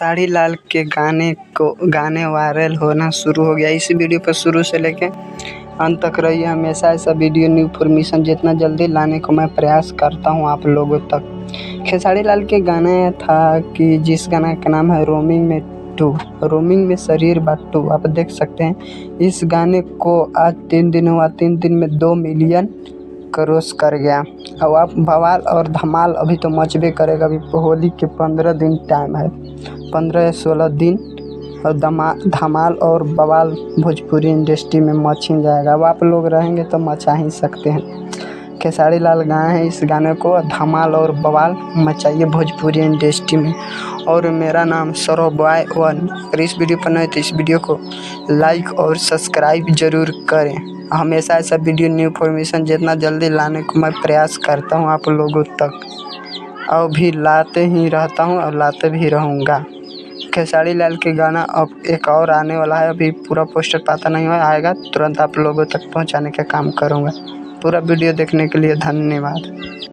खेसारी लाल के गाने वायरल होना शुरू हो गया। इस वीडियो पर शुरू से लेके अंत तक रहिए। हमेशा ऐसा वीडियो न्यू इन्फॉर्मेशन जितना जल्दी लाने को मैं प्रयास करता हूं आप लोगों तक। खेसारी लाल के गाने था कि जिस गाना का नाम है रोमिंग में शरीर बाटू। आप देख सकते हैं इस गाने को आज 3 दिन हुआ, 3 दिन में 2 मिलियन क्रॉस कर गया। अब आप बवाल और धमाल अभी तो मचबे करेगा। अभी होली के 15 दिन टाइम है, 15 या 16 दिन, और धमाल और बवाल भोजपुरी इंडस्ट्री में मच ही जाएगा। अब आप लोग रहेंगे तो मचा ही सकते हैं। खेसारी लाल गाए हैं इस गाने को, धमाल और बवाल मचाइए भोजपुरी इंडस्ट्री में। और मेरा नाम सौरभ बॉय 1। अगर इस वीडियो पर नए तो इस वीडियो को लाइक और सब्सक्राइब ज़रूर करें। हमेशा ऐसा वीडियो न्यू इन्फॉर्मेशन जितना जल्दी लाने को मैं प्रयास करता हूं आप लोगों तक, और भी लाते ही रहता हूं और लाते भी रहूँगा। खेसारी लाल के गाना अब एक और आने वाला है, अभी पूरा पोस्टर पता नहीं हुआ, आएगा तुरंत आप लोगों तक पहुंचाने का काम करूँगा। पूरा वीडियो देखने के लिए धन्यवाद।